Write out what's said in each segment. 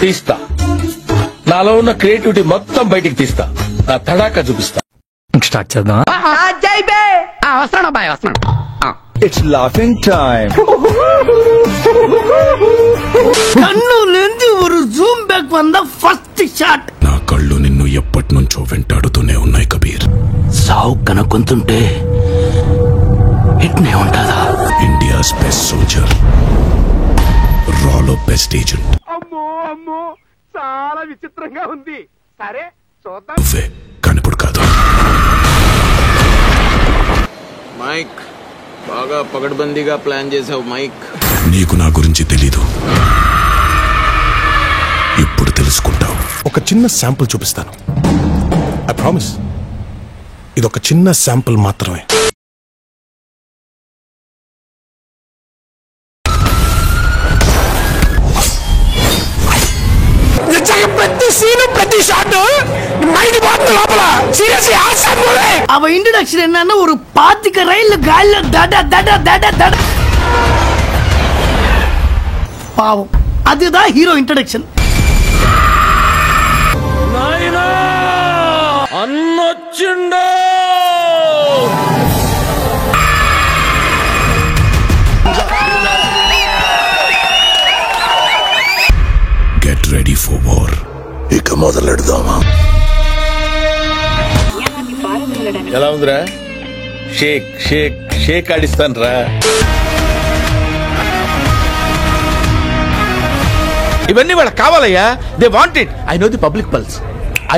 తీస్తా. నాలో ఉన్న క్రియేటివిటీ మొత్తం బయటికి తీస్తా. నా తడాకా చూపిస్తా. స్టార్ట్ చేద్దాం. వస్తున్నాడు అబ్బాయి, వస్తున్నాడు. It's laughing time. కన్ను లేంది ఒక జూమ్ బ్యాక్ వంద ఫస్ట్ షాట్. నా కళ్ళు నిన్ను ఎప్పటి నుంచో వెంటాడుతూనే ఉన్నాయి కబీర్. సావు కనుక్కుంటుంటే ఇట్నే ఉంటుందా? ఇండియాస్ బెస్ట్ సోల్జర్, రాలో బెస్ట్ ఏజెంట్. అమ్మో అమ్మో చాలా విచిత్రంగా ఉంది. సరే చూద్దాం. నువ్వే కనిపుడు కాదు. మైక్ బాగా పగడ్బందీగా ప్లాన్ చేసావు మైక్. నీకు నా గురించి తెలీదు, ఇప్పుడు తెలుసుకుంటావు. ఒక చిన్న శాంపుల్ చూపిస్తాను. ఐ ప్రామిస్, ఇదొక చిన్న శాంపుల్ మాత్రమే. ప్రతి సీను ప్రతి షాట్ మైండ్ పోతుంది లోపల. Seriously awesome movie. அவ இன்ட்ரோடக்ஷன் என்னன்னா ஒரு 25 రైళ్లు గాల్లో దడ దడ దడ దడ. పావం అదిదా హీరో ఇంట్రడక్షన్. నాయనా అన్నొచ్చిండో. Get ready for war. ఇక మొదలెడదామా? ఎలా ఉందిరా? షేక్ షేక్ షేక్ ఆడిస్తాను రా. ఇవన్నీ వాళ్ళకి కావాలయ్యా. They want it. I know the public pulse.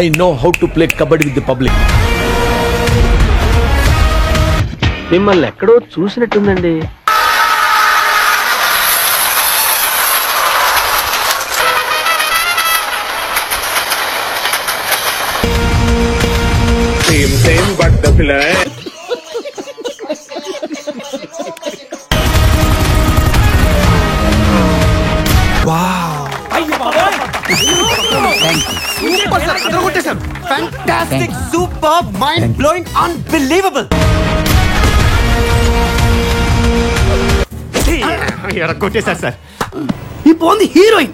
I know how to play kabaddi with the public. మిమ్మల్ని ఎక్కడో చూసినట్టుందండి. సేమ్ బట్ పిల్ల. Fantastic, superb, mind-blowing, unbelievable. కొట్టేశారు సార్. ఇప్పుడు ఉంది హీరోయిన్.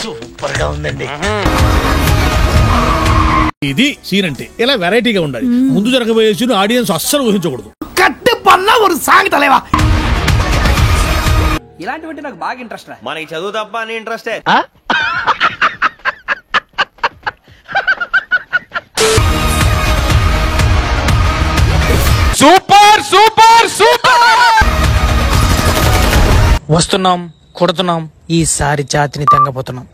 సూపర్ గా ఉందండి. ఇది సీన్ అంటే ఇలా వెరైటీగా ఉండాలి. ముందు జరగబోయే సీన్ ఆడియన్స్ అస్సలు ఊహించకూడదు. కట్టు పన్నా ఒక సాంగ్ తలేవా. ఇలాంటివంటే నాకు బాగా ఇంట్రెస్ట్. మనకి చదువు తప్ప అని ఇంట్రెస్టే. Super super super. వస్తున్నాం, కొడుతున్నాం, ఈసారి జాతిని తెంగపోతున్నాం.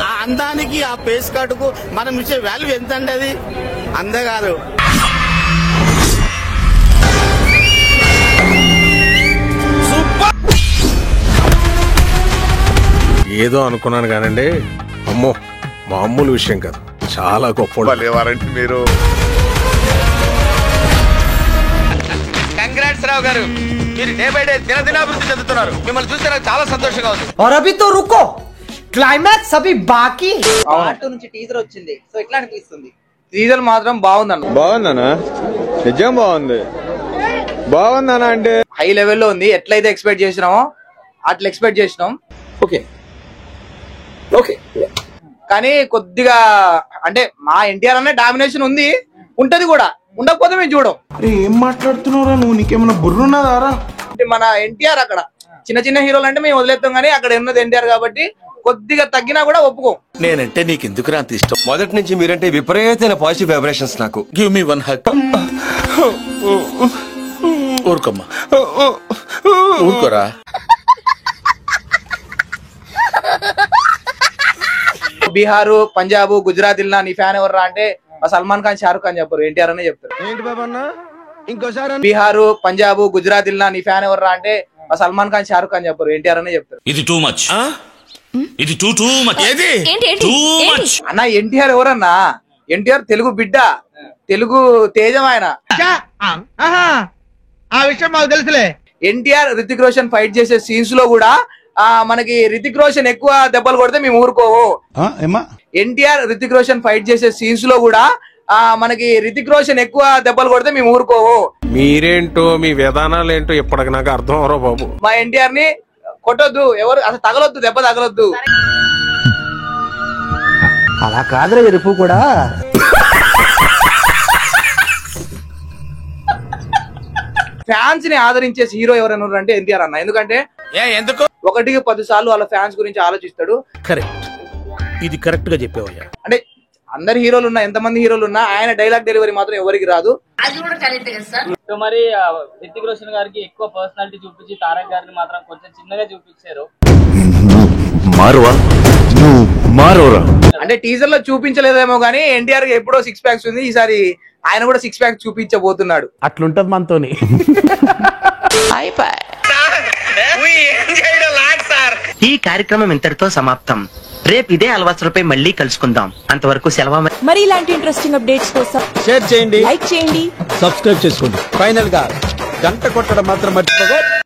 ఆ అందానికి ఆ పేస్ కార్డుకు మనం ఇచ్చే వాల్యూ ఎంత అండి? అది అందే కాదు. ఏదో అనుకున్నాను కానండి, అమ్మో మామూలు విషయం కాదు, చాలా గొప్ప. వారంటీ మీరు. కంగ్రాట్స్ రావు గారు, మీరు డే బై డే దినదినాభివృద్ధి చెందుతున్నారు. మిమ్మల్ని చూస్తే నాకు చాలా సంతోషంగా ఉంది. और अभी तो रुको, క్లైమాక్స్ అభి బాకీ. ఆటో నుంచి టీజర్ వచ్చింది, సో ఎట్లా అనిపిస్తుంది? టీజర్ మాత్రం బాగుందన్న. బాగుందనా? నిజం బాగుంది. బాగుందనా అంటే హై లెవెల్లో ఉంది. ఎట్లయితే ఎక్స్పెక్ట్ చేసినామో అట్లా ఎక్స్పెక్ట్ చేసినాం. ఓకే ఓకే, కానీ కొద్దిగా అంటే మా ఎన్టీఆర్ అనే డామినేషన్ ఉంది, ఉంటది కూడా. ఉండకపోతే మేము చూడం. ఏం మాట్లాడుతున్నారా నువ్వు? నీకేమన్నా బుర్రున్నదారా? మన ఎన్టీఆర్ అక్కడ చిన్న చిన్న హీరోలు అంటే మేము వదిలేస్తాం, కానీ అక్కడ ఉన్నది ఎన్టీఆర్ కాబట్టి కొద్దిగా తగ్గినా కూడా ఒప్పుకోం. నేనంటే నీకు ఎందుకు అంత ఇష్టం? మొదటి నుంచి మీరంటే విపరీతమైన పాజిటివ్ వైబ్రేషన్స్ నాకు. Give me one hug. ఊరుకోమ్మా, ఊరుకోరా. బీహారు, పంజాబ్, గుజరాత్ నీ ఫ్యాన్ ఎవర్రా అంటే సల్మాన్ ఖాన్, షారుఖ్ ఖాన్ చెప్పారు, ఎన్టీఆర్ అనే చెప్తారు. ఏంటి బాబన్నా ఇంకోసారి? బీహారు, పంజాబ్, గుజరాత్ నీ ఫ్యాన్ ఎవర్రా అంటే సల్మాన్ ఖాన్, షారుఖ్ ఖాన్ చెప్పారు, ఎన్టీఆర్ అనే చెప్తారు. ఇది టూ మచ్. ఇది టూ మచ్. అన్న ఎన్టీఆర్ ఎవరన్నా? ఎన్టీఆర్ తెలుగు బిడ్డ, తెలుగు తేజం ఆయన. ఆ విషయం మాకు తెలుసులే. ఎన్టీఆర్, రితిక్ రోషన్ ఫైట్ చేసే సీన్స్ లో కూడా మనకి రితిక్ రోషన్ ఎక్కువ దెబ్బలు కొడితే మేము ఊరుకోవు. ఎన్టీఆర్, రితిక్ రోషన్ ఫైట్ చేసే సీన్స్ లో కూడా మనకి రితిక్ రోషన్ ఎక్కువ దెబ్బలు కొడితే మేము ఊరుకోవు. మీరేంటో మీ విధానాలు ఏంటో ఇప్పటికి నాకు అర్థం అవరో బాబు. మా ఎన్టీఆర్ ని కొట్టొద్దు, ఎవరు అసలు తగలొద్దు, దెబ్బ తగలొద్దు. అలా కాదురా ఎరుపు కూడా. ఫ్యాన్స్ ని ఆదరించే హీరో ఎవరైనా అంటే ఎన్టీఆర్ అన్న. ఎందుకంటే ఎందుకు 1కి 10 సార్లు వాళ్ళ ఫ్యాన్స్ గురించి ఆలోచిస్తాడు. కరెక్ట్, ఇది కరెక్ట్ గా చెప్పేవయ్యా. అంటే అందరు హీరోలు ఉన్నా, ఎంతమంది హీరోలు ఉన్నా ఆయన డైలాగ్ డెలివరీ మాత్రం ఎవరికి రాదు. సో మరి రితిక్ రోషన్ గారికి ఎక్కువ పర్సనాలిటీ చూపించి తారక్ గారిని మాత్రం కొంచెం చిన్నగా చూపించారు. అంటే టీజర్ లో చూపించలేదేమో గానీ ఎన్టీఆర్ ఎప్పుడో 6 ప్యాక్స్ ఉంది, ఈసారి ఆయన కూడా 6 ప్యాక్స్ చూపించబోతున్నాడు. అట్లుంటది మనతోని. ఈ కార్యక్రమం ఇంతటితో సమాప్తం. రేపు ఇదే అలవాట్లపై మళ్ళీ కలుసుకుందాం. అంతవరకు సెలవు. మరి ఇలాంటి ఇంట్రెస్టింగ్ అప్డేట్స్ కోసం షేర్ చేయండి, లైక్ చేయండి, సబ్స్క్రైబ్ చేసుకోండి. ఫైనల్ గా గంట కొట్టడం మాత్రం మర్చిపోగా.